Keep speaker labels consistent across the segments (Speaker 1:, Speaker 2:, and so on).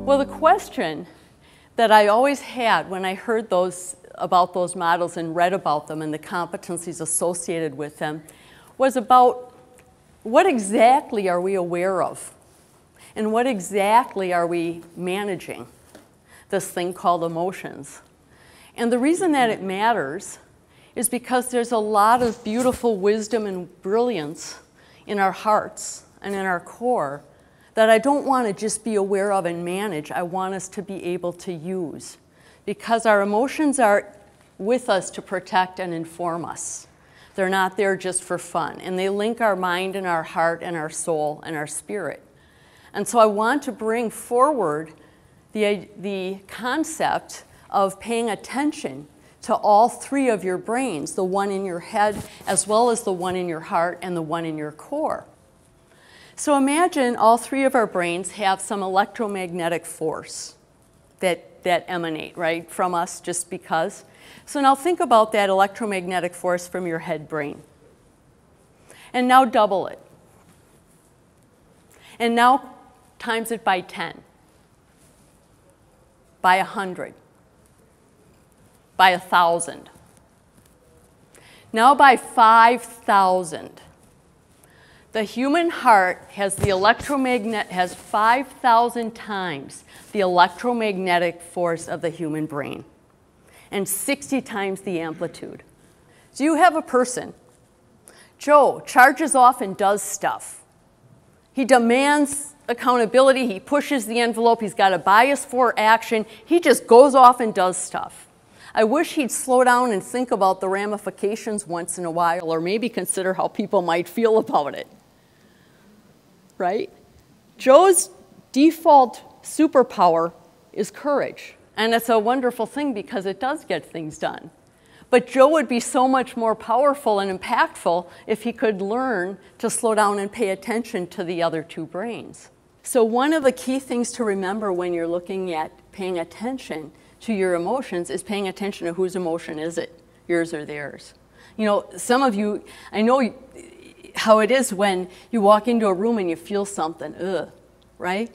Speaker 1: Well, the question that I always had when I heard about those models and read about them and the competencies associated with them was about what exactly are we aware of? And what exactly are we managing? This thing called emotions. And the reason that it matters is because there's a lot of beautiful wisdom and brilliance in our hearts and in our core that I don't want to just be aware of and manage. I want us to be able to use, because our emotions are with us to protect and inform us. They're not there just for fun, and they link our mind and our heart and our soul and our spirit. And so I want to bring forward the concept of paying attention to all three of your brains, the one in your head, as well as the one in your heart and the one in your core. So imagine all three of our brains have some electromagnetic force that emanate, right, from us just because. So now think about that electromagnetic force from your head brain. And now double it. And now times it by 10, by 100, by 1,000. Now by 5,000. The human heart has 5,000 times the electromagnetic force of the human brain and 60 times the amplitude. So you have a person, Joe, charges off and does stuff. He demands accountability, he pushes the envelope, he's got a bias for action, he just goes off and does stuff. I wish he'd slow down and think about the ramifications once in a while, or maybe consider how people might feel about it. Right? Joe's default superpower is courage. And it's a wonderful thing because it does get things done. But Joe would be so much more powerful and impactful if he could learn to slow down and pay attention to the other two brains. So one of the key things to remember when you're looking at paying attention to your emotions is paying attention to whose emotion is it, yours or theirs. You know, some of you, I know how it is when you walk into a room and you feel something, right?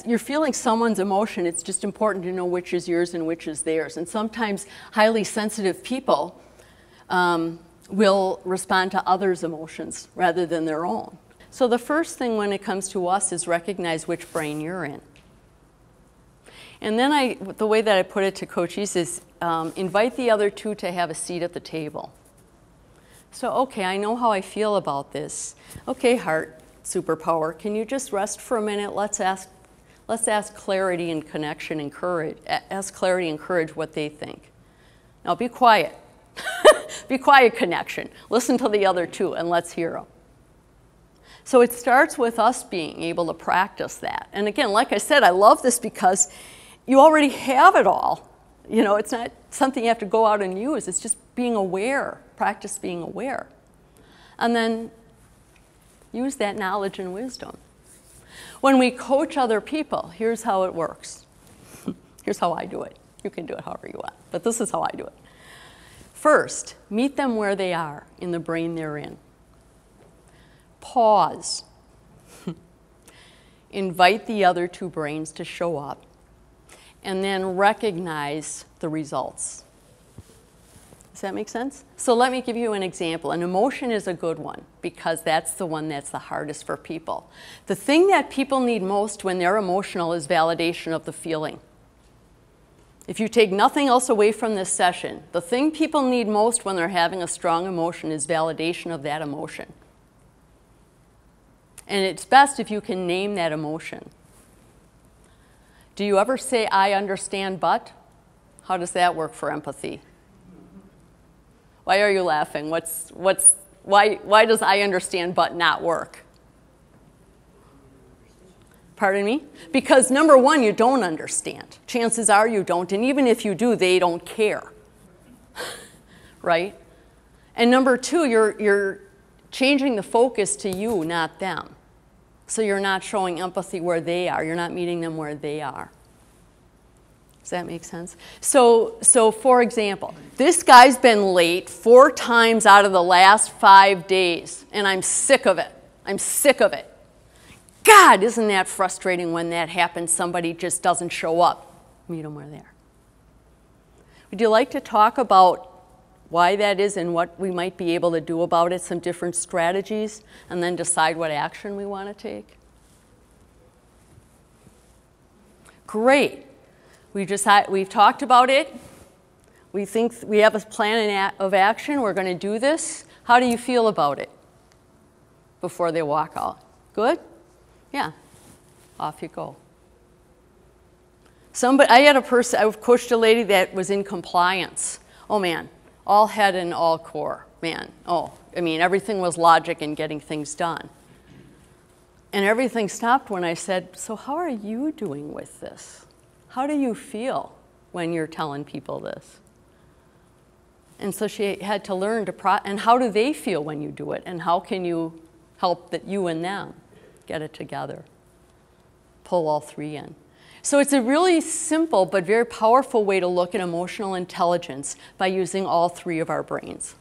Speaker 1: You're feeling someone's emotion. It's just important to know which is yours and which is theirs. And sometimes highly sensitive people will respond to others' emotions rather than their own. So the first thing when it comes to us is recognize which brain you're in. And then the way that I put it to coaches is invite the other two to have a seat at the table. So, okay, I know how I feel about this. Okay, heart superpower, can you just rest for a minute? Let's ask clarity and connection and courage. Ask clarity and courage what they think. Now be quiet. Be quiet, connection. Listen to the other two and let's hear them. So it starts with us being able to practice that. And again, like I said, I love this because you already have it all. You know, it's not something you have to go out and use. It's just being aware. Practice being aware. And then use that knowledge and wisdom. When we coach other people, here's how it works. Here's how I do it. You can do it however you want, but this is how I do it. First, meet them where they are in the brain they're in. Pause. Invite the other two brains to show up. And then recognize the results. Does that make sense? So let me give you an example. An emotion is a good one because that's the one that's the hardest for people. The thing that people need most when they're emotional is validation of the feeling. If you take nothing else away from this session, the thing people need most when they're having a strong emotion is validation of that emotion. And it's best if you can name that emotion. Do you ever say, I understand, but? How does that work for empathy? Why are you laughing? Why does I understand, but not work? Pardon me? Because number one, you don't understand. Chances are you don't, and even if you do, they don't care. Right? And number two, you're changing the focus to you, not them. So you're not showing empathy where they are. You're not meeting them where they are. Does that make sense? So for example, this guy's been late 4 times out of the last 5 days, and I'm sick of it. I'm sick of it. God, isn't that frustrating when that happens? Somebody just doesn't show up. Meet them where they are. Would you like to talk about why that is and what we might be able to do about it, some different strategies, and then decide what action we want to take? Great. We've talked about it. We think we have a plan of action. We're going to do this. How do you feel about it before they walk out? Good? Yeah. Off you go. I had a person, I coached a lady that was in compliance. Oh man, all head and all core, man. Oh, I mean, everything was logic and getting things done. And everything stopped when I said, so how are you doing with this? How do you feel when you're telling people this? And so she had to learn and how do they feel when you do it? And how can you help that you and them get it together? Pull all three in. So it's a really simple but very powerful way to look at emotional intelligence by using all three of our brains.